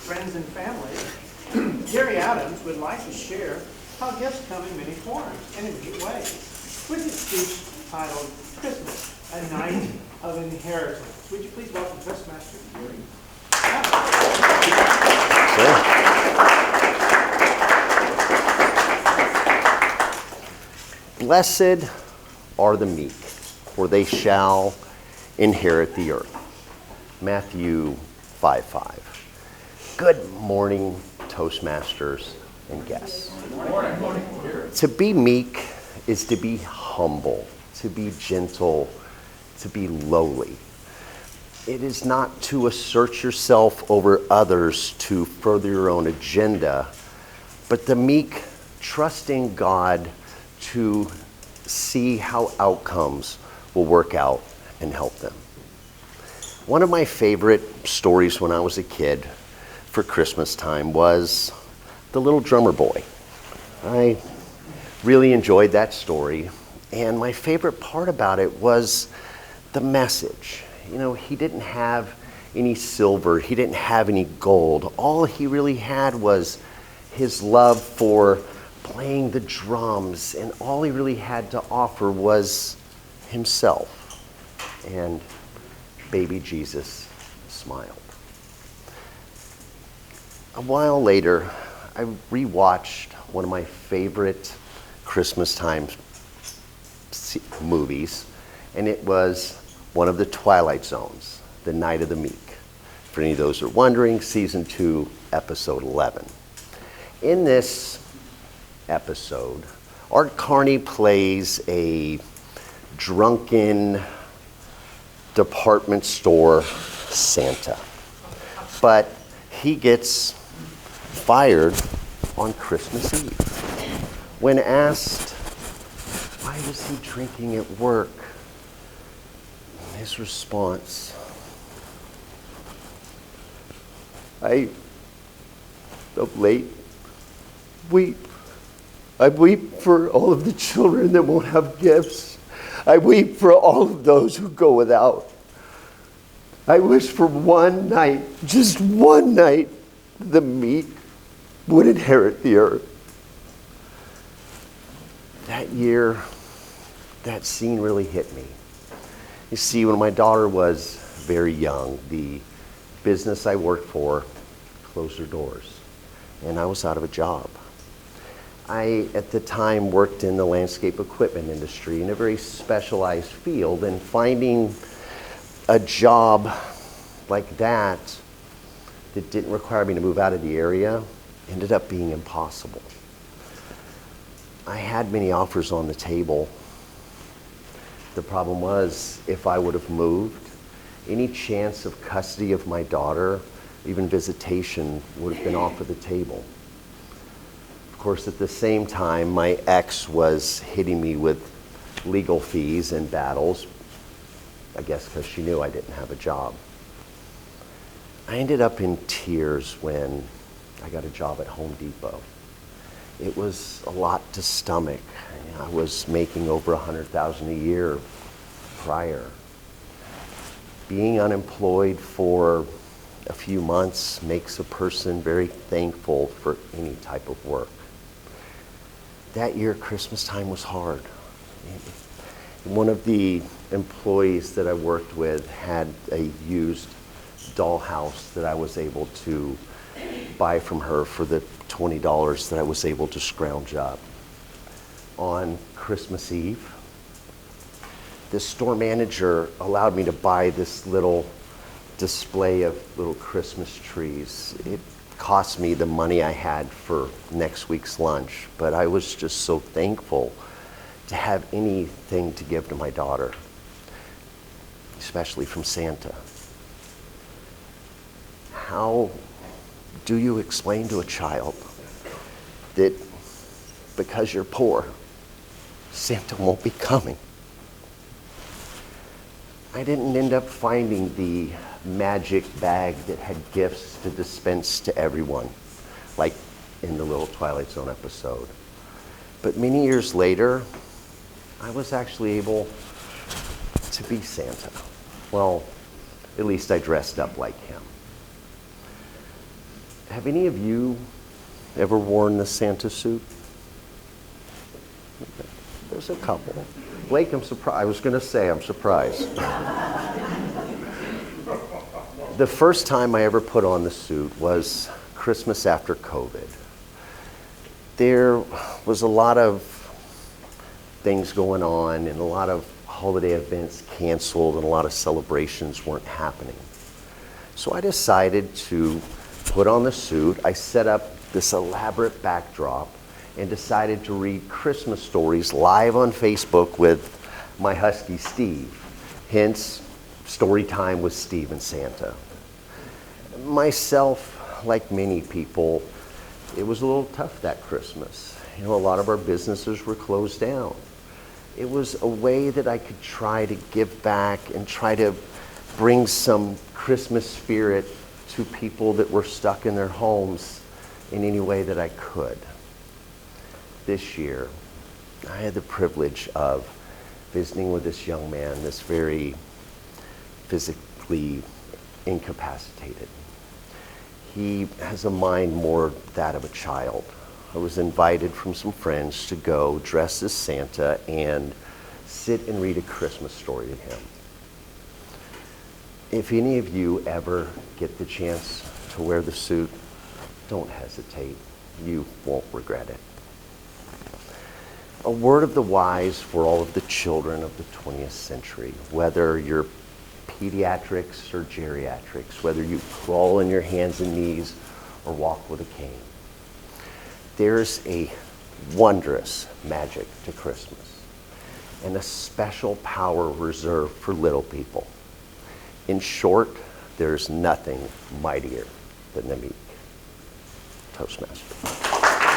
friends and family, Gary Adams would like to share how gifts come in many forms and in many ways with his speech titled Christmas, a Night of Inheritance. Would you please welcome Toastmasters Gary? Blessed are the meek, for they shall inherit the earth. Matthew 5:5. Good morning, Toastmasters and guests. Good morning. To be meek is to be humble, to be gentle, to be lowly. It is not to assert yourself over others to further your own agenda, but the meek trusting God to see how outcomes will work out and help them. One of my favorite stories when I was a kid for Christmas time was The Little Drummer Boy. I really enjoyed that story, and my favorite part about it was the message. You know, he didn't have any silver, he didn't have any gold. All he really had was his love for playing the drums, and all he really had to offer was himself. And baby Jesus smiled. A while later, I rewatched one of my favorite Christmas time movies, and it was one of the Twilight Zones, The Night of the Meek. For any of those who are wondering, season 2, episode 11. In this episode, Art Carney plays a drunken department store Santa, but he gets fired on Christmas Eve. When asked why was he drinking at work, his response, I of late weep. I weep for all of the children that won't have gifts. I weep for all of those who go without. I wish for one night, just one night, the meek would inherit the earth. That year, that scene really hit me. You see, when my daughter was very young, the business I worked for closed their doors, and I was out of a job. I, at the time, worked in the landscape equipment industry in a very specialized field, and finding a job like that that didn't require me to move out of the area ended up being impossible. I had many offers on the table. The problem was, if I would have moved, any chance of custody of my daughter, even visitation, would have been off of the table. Of course, at the same time, my ex was hitting me with legal fees and battles, I guess because she knew I didn't have a job. I ended up in tears when I got a job at Home Depot. It was a lot to stomach. I was making over $100,000 a year prior. Being unemployed for a few months makes a person very thankful for any type of work. That year, Christmas time was hard. One of the employees that I worked with had a used dollhouse that I was able to buy from her for the $20 that I was able to scrounge up. On Christmas Eve, the store manager allowed me to buy this little display of little Christmas trees. It cost me the money I had for next week's lunch, but I was just so thankful to have anything to give to my daughter, especially from Santa. How do you explain to a child that because you're poor, Santa won't be coming? I didn't end up finding the magic bag that had gifts to dispense to everyone, like in the little Twilight Zone episode. But many years later, I was actually able to be Santa. Well, at least I dressed up like him. Have any of you ever worn the Santa suit? There's a couple. Blake, I'm surprised. I was going to say I'm surprised. The first time I ever put on the suit was Christmas after COVID. There was a lot of things going on and a lot of holiday events canceled and a lot of celebrations weren't happening. So I decided to put on the suit. I set up this elaborate backdrop and decided to read Christmas stories live on Facebook with my husky Steve. Hence, story time with Steve and Santa. Myself, like many people, it was a little tough that Christmas. You know, a lot of our businesses were closed down. It was a way that I could try to give back and try to bring some Christmas spirit to people that were stuck in their homes in any way that I could. This year, I had the privilege of visiting with this young man, this very physically incapacitated. He has a mind more that of a child. I was invited from some friends to go dress as Santa and sit and read a Christmas story to him. If any of you ever get the chance to wear the suit, don't hesitate. You won't regret it. A word of the wise for all of the children of the 20th century, whether you're pediatrics or geriatrics, whether you crawl on your hands and knees or walk with a cane. There's a wondrous magic to Christmas and a special power reserved for little people. In short, there's nothing mightier than the meek. Toastmasters.